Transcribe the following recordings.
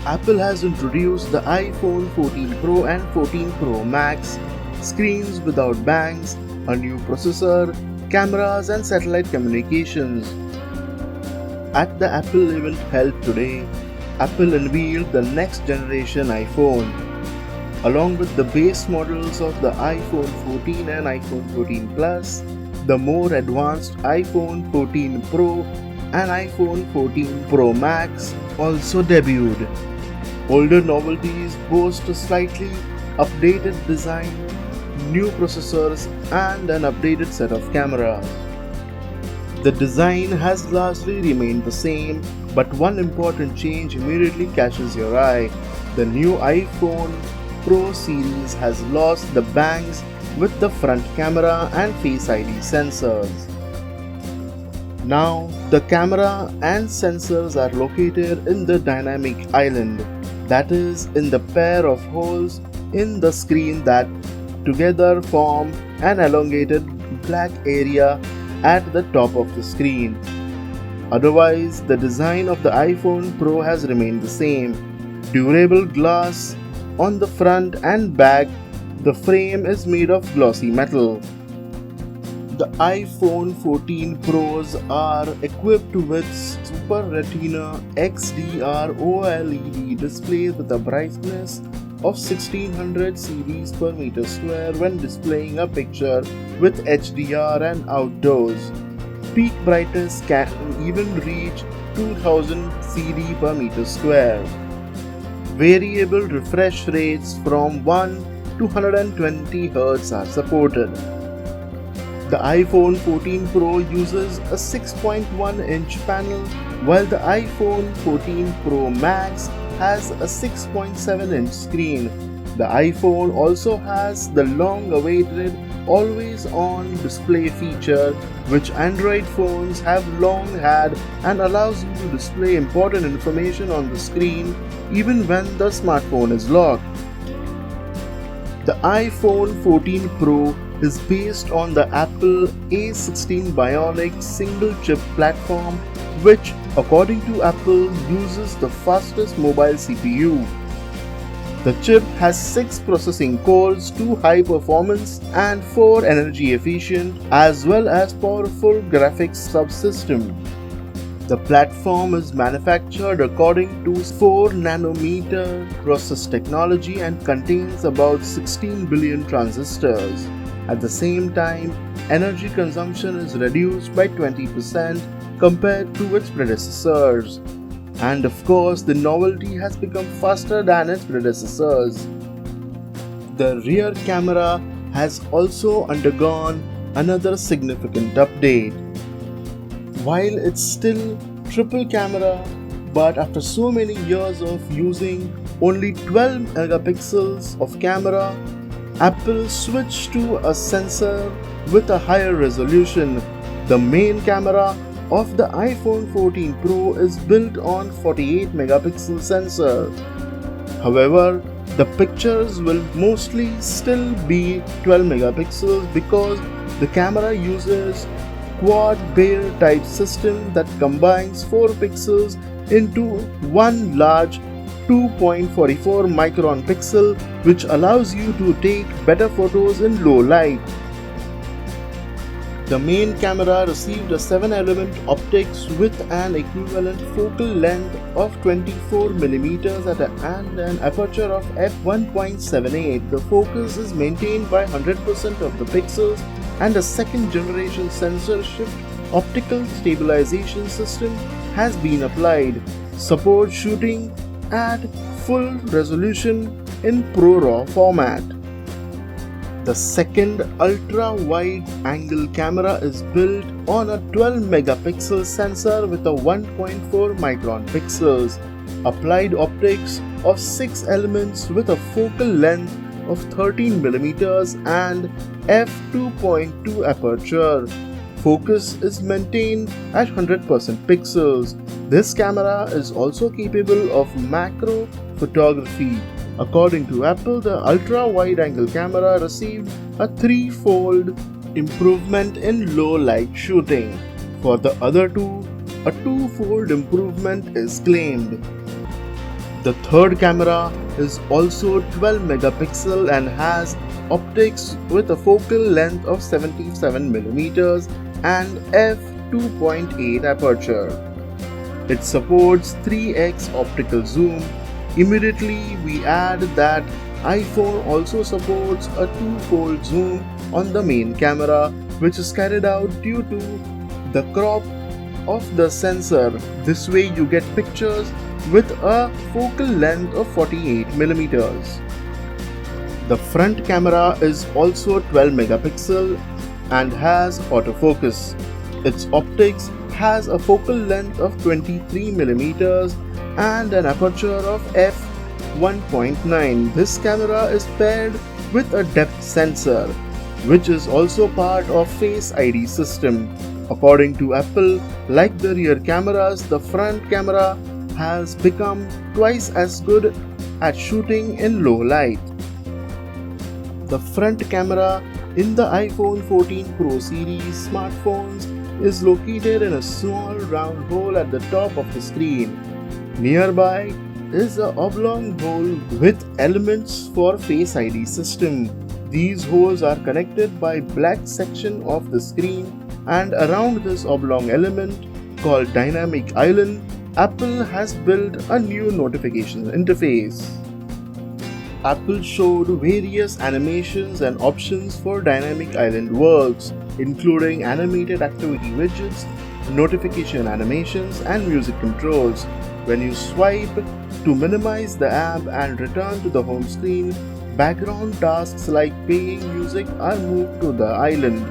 Apple has introduced the iPhone 14 Pro and 14 Pro Max, screens without bangs, a new processor, cameras and satellite communications. At the Apple event held today, Apple unveiled the next generation iPhone. Along with the base models of the iPhone 14 and iPhone 14 Plus, the more advanced iPhone 14 Pro and iPhone 14 Pro Max also debuted. Older novelties boast a slightly updated design, new processors, and an updated set of cameras. The design has largely remained the same, but one important change immediately catches your eye. The new iPhone Pro series has lost the bangs with the front camera and Face ID sensors. Now, the camera and sensors are located in the dynamic island, that is, in the pair of holes in the screen that together form an elongated black area at the top of the screen. Otherwise, the design of the iPhone Pro has remained the same. Durable glass on the front and back, the frame is made of glossy metal. The iPhone 14 Pros are equipped with Super Retina XDR OLED displays with a brightness of 1600 series per meter square when displaying a picture with HDR and outdoors. Peak brightness can even reach 2000 CD per meter square. Variable refresh rates from 1 to 120 Hz are supported. The iPhone 14 Pro uses a 6.1-inch panel, while the iPhone 14 Pro Max has a 6.7-inch screen. The iPhone also has the long-awaited always-on display feature, which Android phones have long had and allows you to display important information on the screen even when the smartphone is locked. The iPhone 14 Pro is based on the Apple A16 Bionic single-chip platform, which, according to Apple, uses the fastest mobile CPU. The chip has 6 processing cores, 2 high-performance and 4 energy-efficient, as well as powerful graphics subsystem. The platform is manufactured according to 4nm process technology and contains about 16 billion transistors. At the same time, energy consumption is reduced by 20% compared to its predecessors. And of course, the novelty has become faster than its predecessors. The rear camera has also undergone another significant update. While it's still triple camera, but after so many years of using only 12 megapixels of camera, Apple switched to a sensor with a higher resolution. The main camera of the iPhone 14 Pro is built on 48 megapixel sensor. However, the pictures will mostly still be 12 megapixels because the camera uses quad Bayer type system that combines 4 pixels into one large 2.44 micron pixel, which allows you to take better photos in low light. The main camera received a 7-element optics with an equivalent focal length of 24mm and an aperture of f1.78. The focus is maintained by 100% of the pixels, and a second generation sensor shift optical stabilization system has been applied. Support shooting at full resolution in ProRAW format. The second ultra-wide angle camera is built on a 12 megapixel sensor with a 1.4 micron pixels, applied optics of 6 elements with a focal length of 13mm and f2.2 aperture. Focus is maintained at 100% pixels. This camera is also capable of macro photography. According to Apple, the ultra-wide-angle camera received a 3-fold improvement in low-light shooting. For the other two, a 2-fold improvement is claimed. The third camera is also 12 megapixel and has optics with a focal length of 77mm and f2.8 aperture. It supports 3x optical zoom. Immediately we add that iPhone also supports a two-fold zoom on the main camera, which is carried out due to the crop of the sensor. This way you get pictures with a focal length of 48mm. The front camera is also 12 megapixel and has autofocus. Its optics has a focal length of 23mm and an aperture of f1.9. This camera is paired with a depth sensor, which is also part of Face ID system. According to Apple, like the rear cameras, the front camera has become twice as good at shooting in low light. The front camera in the iPhone 14 Pro series smartphones is located in a small round hole at the top of the screen. Nearby is an oblong hole with elements for Face ID system. These holes are connected by black section of the screen, and around this oblong element called Dynamic Island, Apple has built a new notification interface. Apple showed various animations and options for Dynamic Island works, including animated activity widgets, notification animations, and music controls. When you swipe to minimize the app and return to the home screen, background tasks like playing music are moved to the island.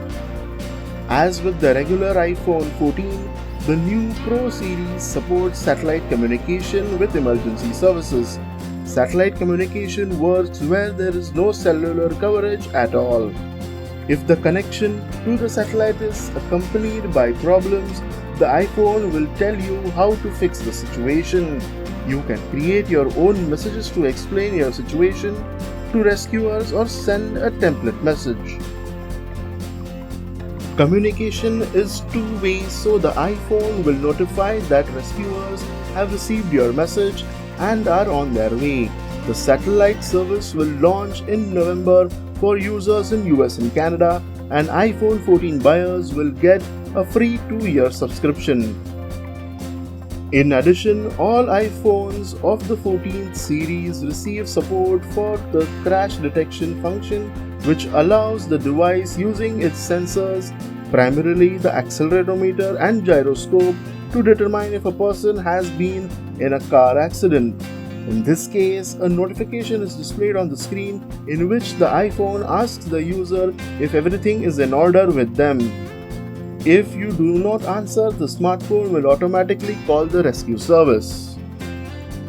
As with the regular iPhone 14, the new Pro series supports satellite communication with emergency services. Satellite communication works where there is no cellular coverage at all. If the connection to the satellite is accompanied by problems, the iPhone will tell you how to fix the situation. You can create your own messages to explain your situation to rescuers or send a template message. Communication is two-way, so the iPhone will notify that rescuers have received your message and are on their way. The satellite service will launch in November for users in US and Canada, and iPhone 14 buyers will get a free 2-year subscription. In addition, all iPhones of the 14th series receive support for the crash detection function, which allows the device using its sensors, primarily the accelerometer and gyroscope, to determine if a person has been in a car accident. In this case, a notification is displayed on the screen in which the iPhone asks the user if everything is in order with them. If you do not answer, the smartphone will automatically call the rescue service.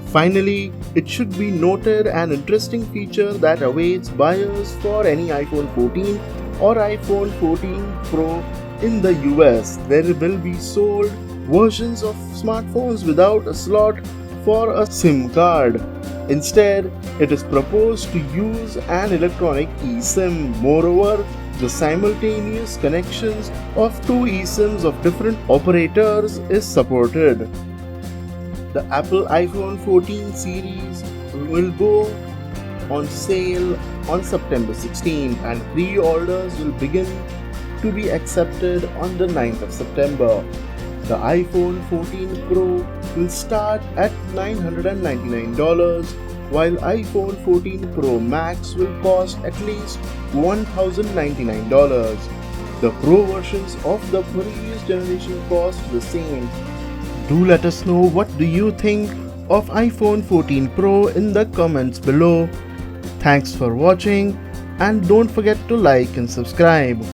Finally, it should be noted an interesting feature that awaits buyers for any iPhone 14 or iPhone 14 Pro in the US. There will be sold versions of smartphones without a slot for a SIM card. Instead, it is proposed to use an electronic eSIM. Moreover, the simultaneous connections of two eSIMs of different operators is supported. The Apple iPhone 14 series will go on sale on September 16th, and pre-orders will begin to be accepted on the 9th of September. The iPhone 14 Pro will start at $999, while iPhone 14 Pro Max will cost at least $1,099. The Pro versions of the previous generation cost the same. Do let us know what do you think of iPhone 14 Pro in the comments below. Thanks for watching, and don't forget to like and subscribe.